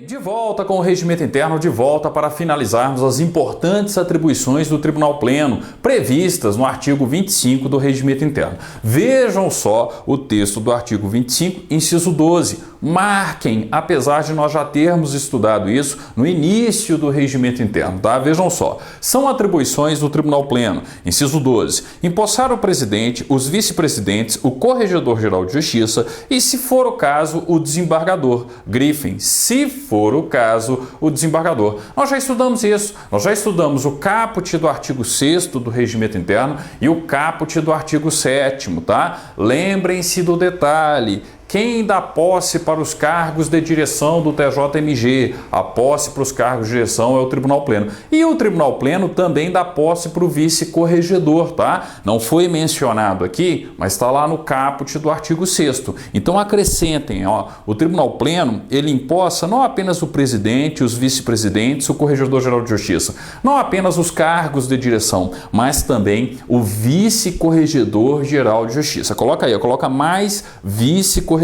De volta com o regimento interno, de volta para finalizarmos as importantes atribuições do Tribunal Pleno previstas no artigo 25 do regimento interno. Vejam só o texto do artigo 25, inciso 12. Marquem, apesar de nós já termos estudado isso no início do regimento interno, tá? Vejam só. São atribuições do Tribunal Pleno. Inciso 12. Empossar o presidente, os vice-presidentes, o corregedor-geral de justiça e, se for o caso, o desembargador. Grifem, se for o caso, o desembargador. Nós já estudamos isso. Nós já estudamos o caput do artigo 6º do regimento interno e o caput do artigo 7º, tá? Lembrem-se do detalhe. Quem dá posse para os cargos de direção do TJMG? A posse para os cargos de direção é o Tribunal Pleno. E o Tribunal Pleno também dá posse para o vice-corregedor, tá? Não foi mencionado aqui, mas está lá no caput do artigo 6º. Então acrescentem, ó, o Tribunal Pleno, ele empossa não apenas o presidente, os vice-presidentes, o corregedor-geral de justiça, não apenas os cargos de direção, mas também o vice-corregedor-geral de justiça. Coloca aí, coloca mais vice-corregedor-geral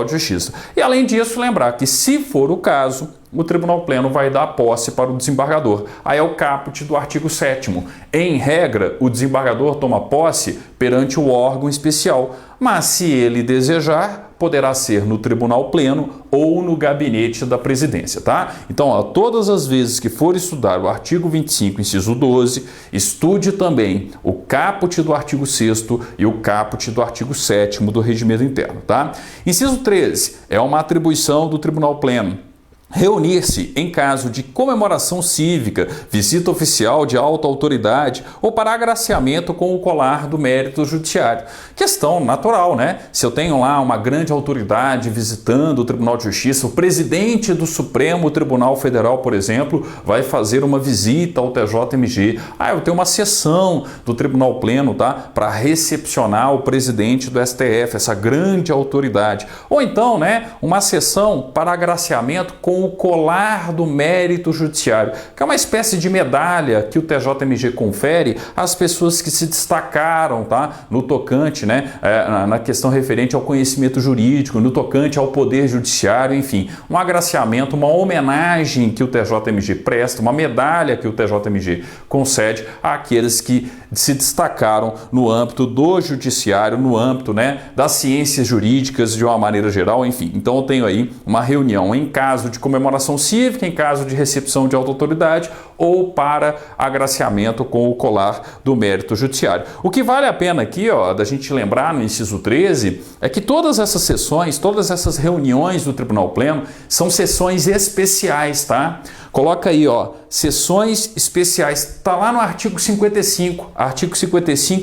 de justiça. E além disso, lembrar que, se for o caso, o Tribunal Pleno vai dar posse para o desembargador. Aí é o caput do artigo 7º. Em regra, o desembargador toma posse perante o órgão especial, mas se ele desejar, poderá ser no Tribunal Pleno ou no gabinete da presidência, tá? Então, ó, todas as vezes que for estudar o artigo 25, inciso 12, estude também o caput do artigo 6º e o caput do artigo 7º do regimento interno, tá? Inciso 13 é uma atribuição do Tribunal Pleno. Reunir-se em caso de comemoração cívica, visita oficial de alta autoridade ou para agraciamento com o colar do mérito judiciário. Questão natural, né? Se eu tenho lá uma grande autoridade visitando o Tribunal de Justiça, o presidente do Supremo Tribunal Federal, por exemplo, vai fazer uma visita ao TJMG. Eu tenho uma sessão do Tribunal Pleno, tá? Para recepcionar o presidente do STF, essa grande autoridade. Ou então, né, uma sessão para agraciamento com o colar do mérito judiciário, que é uma espécie de medalha que o TJMG confere às pessoas que se destacaram, tá? No tocante, né, na questão referente ao conhecimento jurídico, no tocante ao poder judiciário, enfim, um agraciamento, uma homenagem que o TJMG presta, uma medalha que o TJMG concede àqueles que se destacaram no âmbito do judiciário, no âmbito, né, das ciências jurídicas de uma maneira geral, enfim. Então eu tenho aí uma reunião em caso de comemoração cívica, em caso de recepção de alta autoridade ou para agraciamento com o colar do mérito judiciário. O que vale a pena aqui, ó, da gente lembrar no inciso 13, é que todas essas sessões, todas essas reuniões do Tribunal Pleno são sessões especiais, tá? Coloca aí, ó, sessões especiais, tá lá no artigo 55,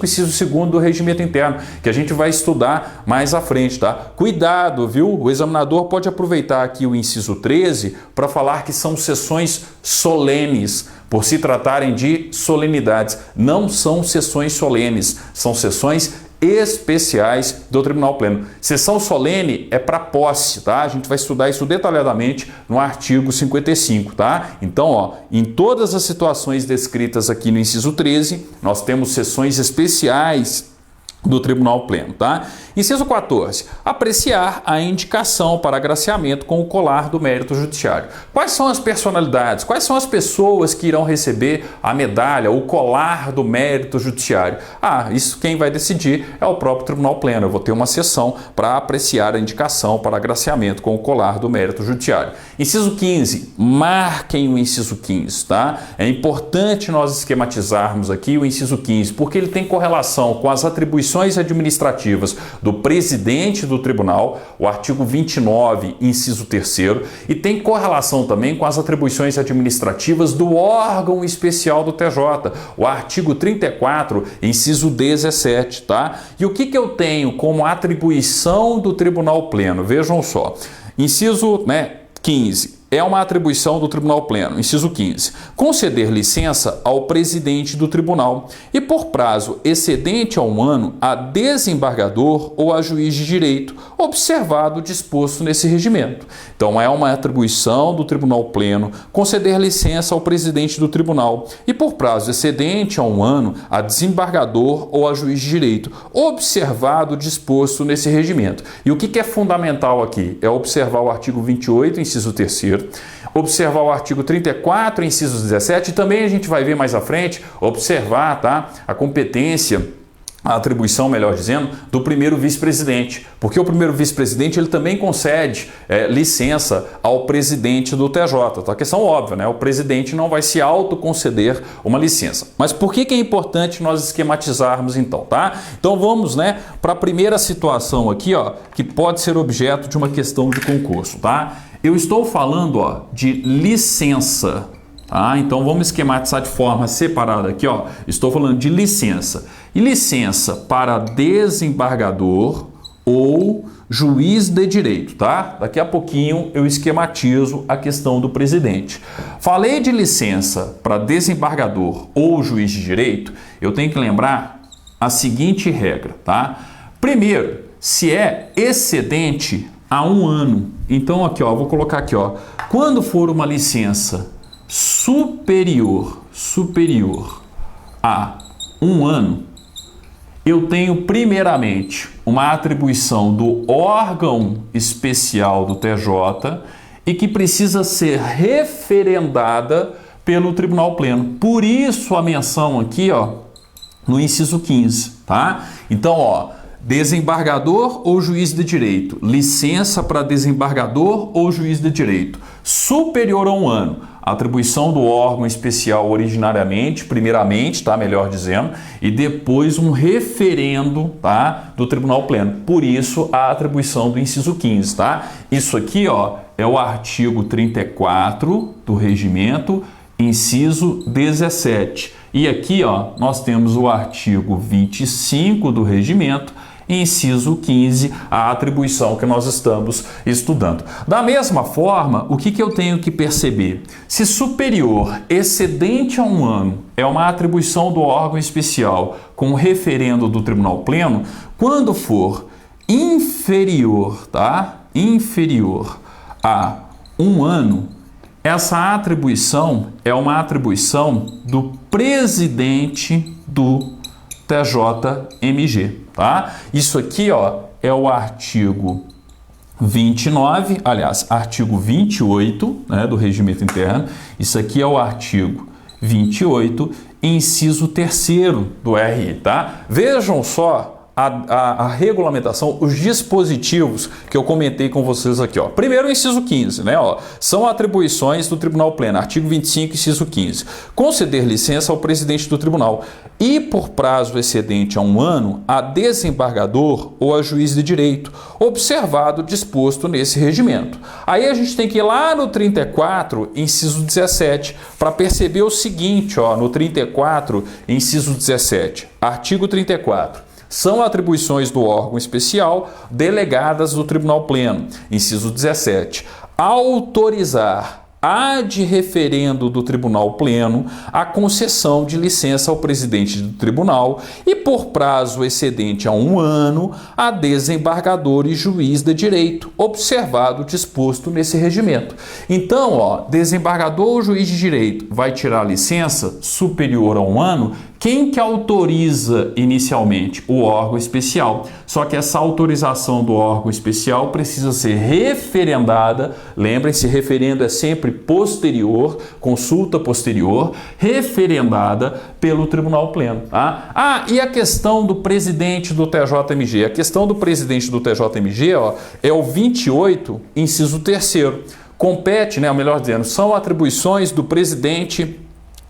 inciso 2º do regimento interno, que a gente vai estudar mais à frente, tá? Cuidado, viu? O examinador pode aproveitar aqui o inciso 13 para falar que são sessões solenes, por se tratarem de solenidades. Não são sessões solenes, são sessões especiais do Tribunal Pleno. Sessão solene é para posse, tá? A gente vai estudar isso detalhadamente no artigo 55, tá? Então, ó, em todas as situações descritas aqui no inciso 13, nós temos sessões especiais do Tribunal Pleno, tá? Inciso 14. Apreciar a indicação para agraciamento com o colar do mérito judiciário. Quais são as personalidades? Quais são as pessoas que irão receber a medalha, o colar do mérito judiciário? Isso quem vai decidir é o próprio Tribunal Pleno. Eu vou ter uma sessão para apreciar a indicação para agraciamento com o colar do mérito judiciário. Inciso 15. Marquem o inciso 15, tá? É importante nós esquematizarmos aqui o inciso 15, porque ele tem correlação com as atribuições administrativas do presidente do tribunal, o artigo 29, inciso 3º, e tem correlação também com as atribuições administrativas do órgão especial do TJ, o artigo 34, inciso 17, tá? E o que eu tenho como atribuição do Tribunal Pleno? Vejam só, inciso, 15. é uma atribuição do Tribunal Pleno. Inciso 15. Conceder licença ao presidente do tribunal e, por prazo excedente a 1 ano, a desembargador ou a juiz de direito, observado o disposto nesse regimento. Então, é uma atribuição do Tribunal Pleno conceder licença ao presidente do tribunal e, por prazo excedente a 1 ano, a desembargador ou a juiz de direito, observado o disposto nesse regimento. E o que é fundamental aqui? É observar o artigo 28, inciso 3º, observar o artigo 34, inciso 17, e também a gente vai ver mais à frente, observar, tá, a competência, a atribuição, melhor dizendo, do primeiro vice-presidente, porque o primeiro vice-presidente ele também concede licença ao presidente do TJ. Tá? A questão óbvia, né? O presidente não vai se autoconceder uma licença. Mas por que é importante nós esquematizarmos então, tá? Então vamos, né, para a primeira situação aqui, ó, que pode ser objeto de uma questão de concurso, tá? Eu estou falando, ó, de licença. Ah, então vamos esquematizar de forma separada aqui, ó. Estou falando de licença. E licença para desembargador ou juiz de direito, tá? Daqui a pouquinho eu esquematizo a questão do presidente. Falei de licença para desembargador ou juiz de direito, eu tenho que lembrar a seguinte regra, tá? Primeiro, se é excedente a 1 ano. Então aqui, ó, vou colocar aqui, ó. Quando for uma licença superior a 1 ano, eu tenho primeiramente uma atribuição do órgão especial do TJ e que precisa ser referendada pelo Tribunal Pleno. Por isso a menção aqui, ó, no inciso 15, tá? Então, ó, desembargador ou juiz de direito, licença para desembargador ou juiz de direito, superior a 1 ano, atribuição do órgão especial originariamente, primeiramente, tá, melhor dizendo, e depois um referendo, tá, do Tribunal Pleno. Por isso a atribuição do inciso 15, tá? Isso aqui, ó, é o artigo 34 do regimento, inciso 17. E aqui, ó, nós temos o artigo 25 do regimento, inciso 15, a atribuição que nós estamos estudando. Da mesma forma, o que eu tenho que perceber? Se superior, excedente a 1 ano, é uma atribuição do órgão especial com referendo do Tribunal Pleno, quando for inferior, tá? Inferior a 1 ano, essa atribuição é uma atribuição do presidente do TJMG, tá? Isso aqui, ó, é o artigo 29, aliás, artigo 28, né, do regimento interno. Isso aqui é o artigo 28, inciso 3º do RI, tá? Vejam só a regulamentação, os dispositivos que eu comentei com vocês aqui, ó. Primeiro, o inciso 15, né, ó, são atribuições do Tribunal Pleno, artigo 25, inciso 15. Conceder licença ao presidente do tribunal e, por prazo excedente a 1 ano, a desembargador ou a juiz de direito, observado o disposto nesse regimento. Aí a gente tem que ir lá no 34, inciso 17, para perceber o seguinte, ó, no 34, inciso 17, artigo 34. São atribuições do órgão especial delegadas do Tribunal Pleno. Inciso 17. Autorizar ad referendo do Tribunal Pleno a concessão de licença ao presidente do tribunal e, por prazo excedente a 1 ano, a desembargador e juiz de direito, observado o disposto nesse regimento. Então, ó, desembargador ou juiz de direito vai tirar a licença superior a 1 ano. Quem que autoriza inicialmente? O órgão especial. Só que essa autorização do órgão especial precisa ser referendada. Lembrem-se, referendo é sempre posterior, consulta posterior, referendada pelo Tribunal Pleno. Tá? Ah, e a questão do presidente do TJMG? A questão do presidente do TJMG, ó, é o 28, inciso 3º. Compete, né, melhor dizendo, são atribuições do presidente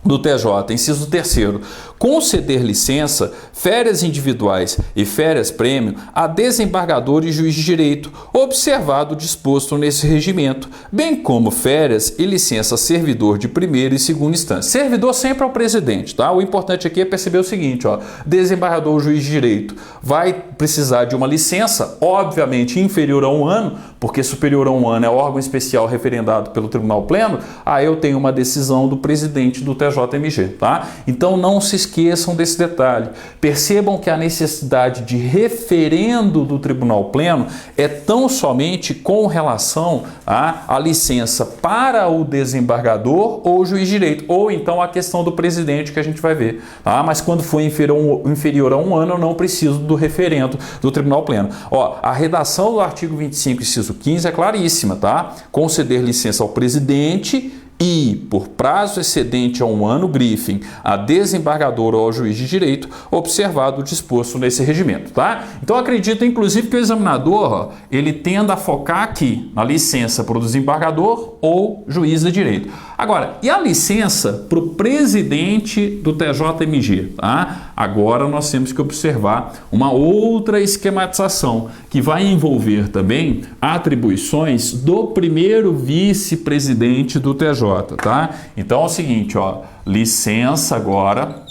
do TJ, inciso 3º, conceder licença, férias individuais e férias prêmio a desembargador e juiz de direito, observado o disposto nesse regimento, bem como férias e licença servidor de primeira e segunda instância. Servidor sempre é o presidente, tá? O importante aqui é perceber o seguinte, ó, desembargador ou juiz de direito vai precisar de uma licença, obviamente inferior a 1 ano, porque superior a 1 ano é órgão especial referendado pelo Tribunal Pleno, aí eu tenho uma decisão do presidente do TJMG, tá? Então não se esqueçam desse detalhe. Percebam que a necessidade de referendo do Tribunal Pleno é tão somente com relação à licença para o desembargador ou juiz de direito, ou então a questão do presidente que a gente vai ver, tá? Mas quando for inferior a 1 ano, eu não preciso do referendo do Tribunal Pleno. Ó, a redação do artigo 25, inciso 15 é claríssima, tá? Conceder licença ao presidente e, por prazo excedente a 1 ano, grifem a desembargador ou ao juiz de direito, observado o disposto nesse regimento, tá? Então, acredito, inclusive, que o examinador, ele tenda a focar aqui na licença para o desembargador ou juiz de direito. Agora, e a licença para o presidente do TJMG, tá? Agora nós temos que observar uma outra esquematização que vai envolver também atribuições do primeiro vice-presidente do TJ, tá? Então é o seguinte, ó, licença agora,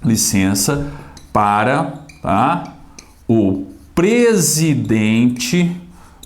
licença para, tá, o presidente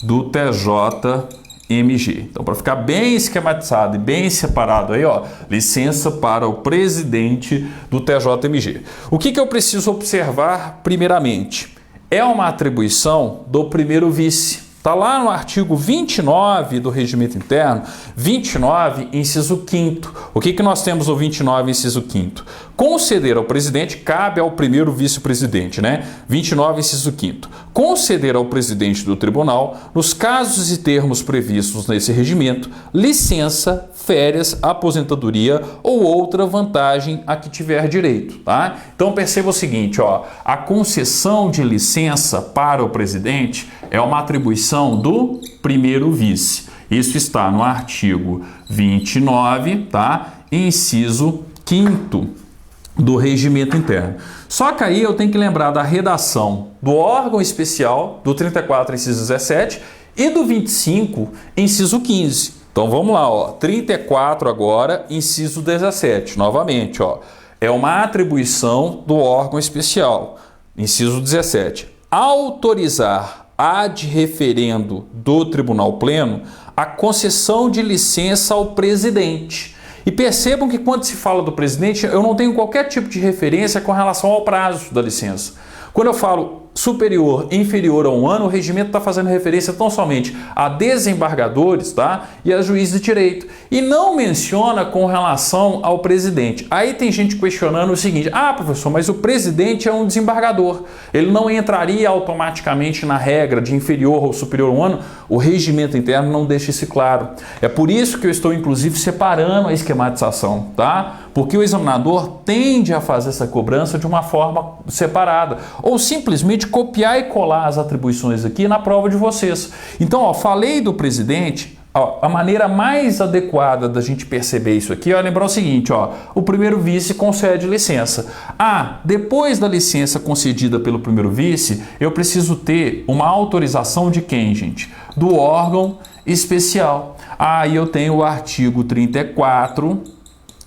do TJMG. Então, para ficar bem esquematizado e bem separado aí, ó, licença para o presidente do TJMG. O que eu preciso observar primeiramente? É uma atribuição do primeiro vice. Está lá no artigo 29 do Regimento Interno, 29, inciso 5º. O que nós temos no 29, inciso 5º? Conceder ao presidente cabe ao primeiro vice-presidente, né? 29, inciso 5º. Conceder ao presidente do tribunal, nos casos e termos previstos nesse regimento, licença, férias, aposentadoria ou outra vantagem a que tiver direito, tá? Então perceba o seguinte, ó, a concessão de licença para o presidente é uma atribuição do primeiro vice. Isso está no artigo 29, tá? Inciso 5º do Regimento Interno. Só que aí eu tenho que lembrar da redação do órgão especial, do 34, inciso 17, e do 25, inciso 15. Então vamos lá, ó, 34 agora, inciso 17, novamente, ó, é uma atribuição do órgão especial, inciso 17, autorizar ad referendo do Tribunal Pleno a concessão de licença ao presidente. E percebam que quando se fala do presidente, eu não tenho qualquer tipo de referência com relação ao prazo da licença. Quando eu falo superior e inferior a 1 ano, o regimento está fazendo referência tão somente a desembargadores, tá? E a juízes de direito. E não menciona com relação ao presidente. Aí tem gente questionando o seguinte: ah, professor, mas o presidente é um desembargador. Ele não entraria automaticamente na regra de inferior ou superior a 1 ano? O regimento interno não deixa isso claro. É por isso que eu estou, inclusive, separando a esquematização, tá? Porque o examinador tende a fazer essa cobrança de uma forma separada. Ou simplesmente copiar e colar as atribuições aqui na prova de vocês. Então, ó, falei do presidente, ó, a maneira mais adequada da gente perceber isso aqui é lembrar o seguinte, ó, o primeiro vice concede licença. Ah, depois da licença concedida pelo primeiro vice, eu preciso ter uma autorização de quem, gente? Do órgão especial. Aí eu tenho o artigo 34,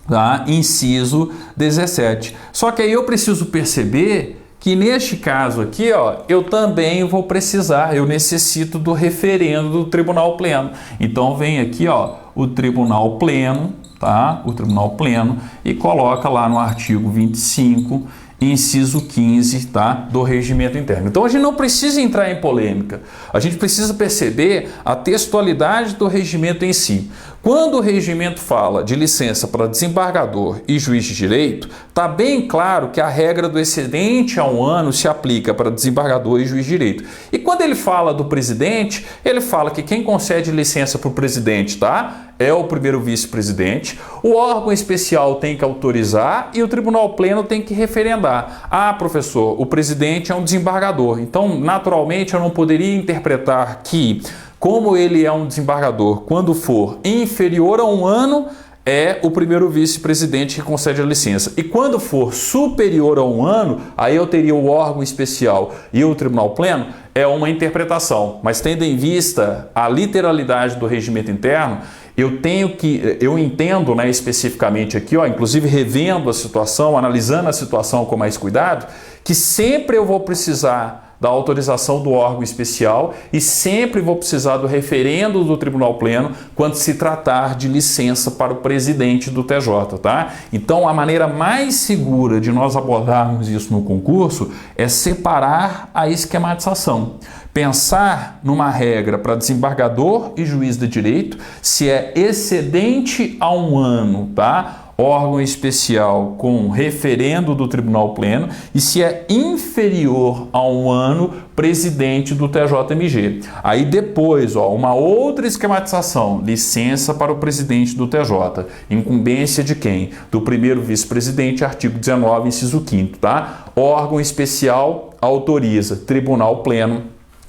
tá? Inciso 17. Só que aí eu preciso perceber que neste caso aqui, ó, eu também vou precisar, eu necessito do referendo do Tribunal Pleno. Então vem aqui, ó, o Tribunal Pleno, tá? O Tribunal Pleno e coloca lá no artigo 25, inciso 15, tá? Do Regimento Interno. Então a gente não precisa entrar em polêmica. A gente precisa perceber a textualidade do regimento em si. Quando o regimento fala de licença para desembargador e juiz de direito, está bem claro que a regra do excedente a 1 ano se aplica para desembargador e juiz de direito. E quando ele fala do presidente, ele fala que quem concede licença para o presidente, tá? É o primeiro vice-presidente, o órgão especial tem que autorizar e o Tribunal Pleno tem que referendar. Ah, professor, o presidente é um desembargador, então naturalmente eu não poderia interpretar que, como ele é um desembargador, quando for inferior a 1 ano, é o primeiro vice-presidente que concede a licença. E quando for superior a 1 ano, aí eu teria o órgão especial e o Tribunal Pleno, é uma interpretação. Mas tendo em vista a literalidade do regimento interno, eu entendo, né, especificamente aqui, ó, inclusive revendo a situação, analisando a situação com mais cuidado, que sempre eu vou precisar da autorização do órgão especial e sempre vou precisar do referendo do Tribunal Pleno quando se tratar de licença para o presidente do TJ, tá? Então, a maneira mais segura de nós abordarmos isso no concurso é separar a esquematização. Pensar numa regra para desembargador e juiz de direito, se é excedente a 1 ano, tá? Órgão especial com referendo do Tribunal Pleno, e se é inferior a 1 ano, presidente do TJMG. Aí depois, uma outra esquematização, licença para o presidente do TJ. Incumbência de quem? Do primeiro vice-presidente, artigo 19, inciso 5º, tá? Órgão especial autoriza, Tribunal Pleno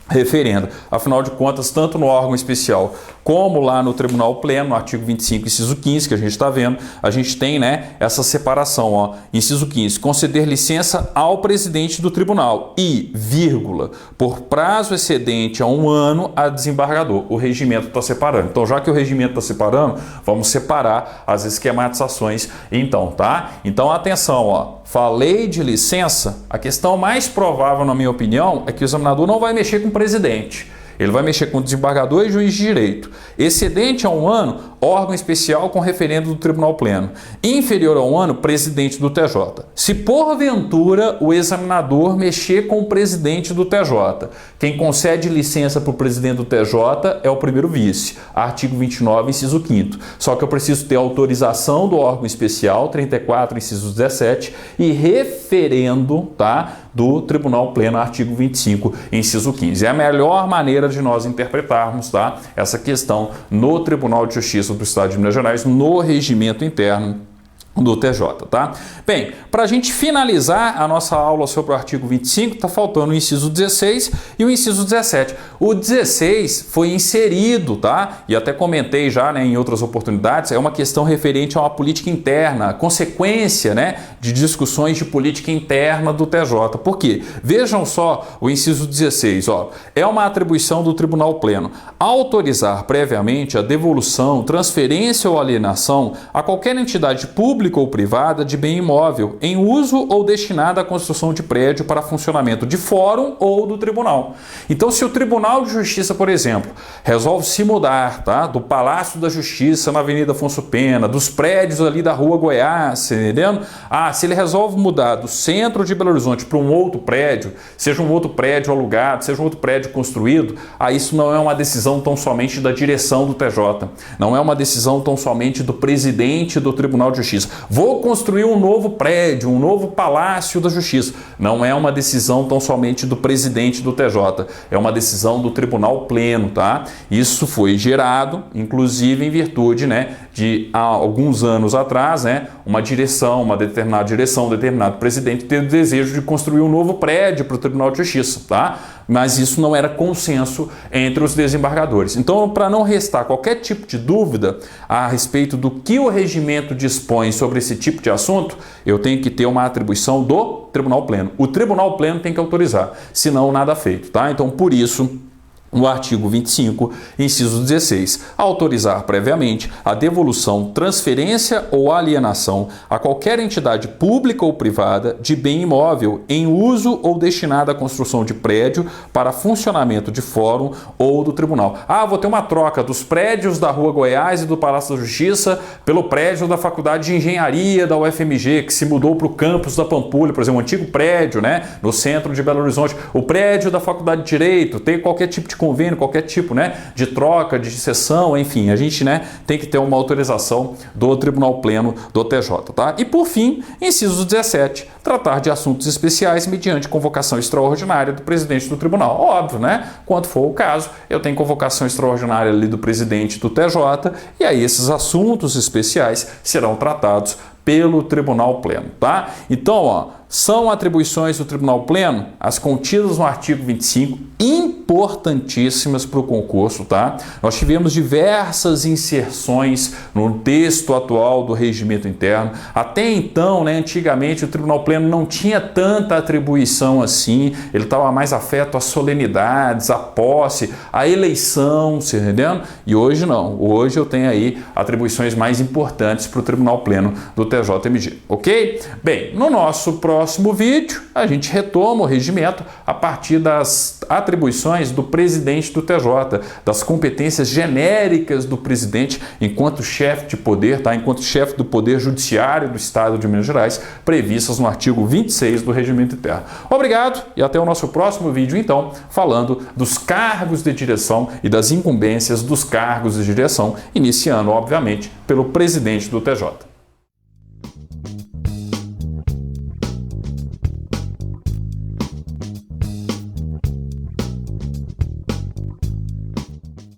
referendo. Afinal de contas, tanto no órgão especial como lá no Tribunal Pleno, no artigo 25, inciso 15, que a gente está vendo, a gente tem, né, essa separação, inciso 15, conceder licença ao presidente do tribunal e, vírgula, por prazo excedente a 1 ano a desembargador. O regimento está separando. Então, já que o regimento está separando, vamos separar as esquematizações então, tá? Então, atenção, falei de licença, a questão mais provável, na minha opinião, é que o examinador não vai mexer com o presidente. Ele vai mexer com desembargador e juiz de direito. Excedente a 1 ano, órgão especial com referendo do Tribunal Pleno. Inferior a 1 ano, presidente do TJ. Se porventura o examinador mexer com o presidente do TJ, quem concede licença para o presidente do TJ é o primeiro vice. Artigo 29, inciso 5º. Só que eu preciso ter autorização do órgão especial, 34, inciso 17, e referendo, tá, do Tribunal Pleno, artigo 25, inciso 15. É a melhor maneira de nós interpretarmos, tá, essa questão no Tribunal de Justiça do Estado de Minas Gerais, no regimento interno do TJ, tá? Bem, para a gente finalizar a nossa aula sobre o artigo 25, está faltando o inciso 16 e o inciso 17. O 16 foi inserido, tá? E até comentei já, né, em outras oportunidades, é uma questão referente a uma política interna, consequência, né, de discussões de política interna do TJ. Por quê? Vejam só o inciso 16, é uma atribuição do Tribunal Pleno autorizar previamente a devolução, transferência ou alienação a qualquer entidade pública ou privada de bem imóvel em uso ou destinada à construção de prédio para funcionamento de fórum ou do tribunal. Então, se o Tribunal de Justiça, por exemplo, resolve se mudar, tá, do Palácio da Justiça na Avenida Afonso Pena, dos prédios ali da Rua Goiás, entendendo? Se ele resolve mudar do centro de Belo Horizonte para um outro prédio, seja um outro prédio alugado, seja um outro prédio construído, isso não é uma decisão tão somente da direção do TJ, não é uma decisão tão somente do presidente do Tribunal de Justiça. Vou construir um novo prédio, um novo Palácio da Justiça. Não é uma decisão tão somente do presidente do TJ, é uma decisão do Tribunal Pleno, tá? Isso foi gerado, inclusive, em virtude, né, de há alguns anos atrás, né, uma determinado presidente ter o desejo de construir um novo prédio para o Tribunal de Justiça, tá? Mas isso não era consenso entre os desembargadores. Então, para não restar qualquer tipo de dúvida a respeito do que o regimento dispõe sobre esse tipo de assunto, eu tenho que ter uma atribuição do Tribunal Pleno. O Tribunal Pleno tem que autorizar, senão nada feito, tá? Então, por isso, no artigo 25, inciso 16, autorizar previamente a devolução, transferência ou alienação a qualquer entidade pública ou privada de bem imóvel em uso ou destinada à construção de prédio para funcionamento de fórum ou do tribunal. Vou ter uma troca dos prédios da Rua Goiás e do Palácio da Justiça pelo prédio da Faculdade de Engenharia da UFMG, que se mudou para o campus da Pampulha, por exemplo, um antigo prédio, né, no centro de Belo Horizonte. O prédio da Faculdade de Direito, tem qualquer tipo de convênio, qualquer tipo, né, de troca, de cessão, enfim, a gente, né, tem que ter uma autorização do Tribunal Pleno do TJ, tá? E por fim, inciso 17, tratar de assuntos especiais mediante convocação extraordinária do presidente do tribunal. Óbvio, né? Quando for o caso, eu tenho convocação extraordinária ali do presidente do TJ e aí esses assuntos especiais serão tratados pelo Tribunal Pleno, tá? Então, são atribuições do Tribunal Pleno, as contidas no artigo 25, importantíssimas para o concurso, tá? Nós tivemos diversas inserções no texto atual do regimento interno. Até então, né, antigamente, o Tribunal Pleno não tinha tanta atribuição assim, ele estava mais afeto às solenidades, à posse, à eleição, você entendendo? E hoje não, hoje eu tenho aí atribuições mais importantes para o Tribunal Pleno do TJMG, ok? Bem, no nosso próximo vídeo, a gente retoma o regimento a partir das atribuições do presidente do TJ, das competências genéricas do presidente enquanto chefe de poder, tá? Enquanto chefe do Poder Judiciário do Estado de Minas Gerais, previstas no artigo 26 do Regimento Interno. Obrigado e até o nosso próximo vídeo, então, falando dos cargos de direção e das incumbências dos cargos de direção, iniciando, obviamente, pelo presidente do TJ.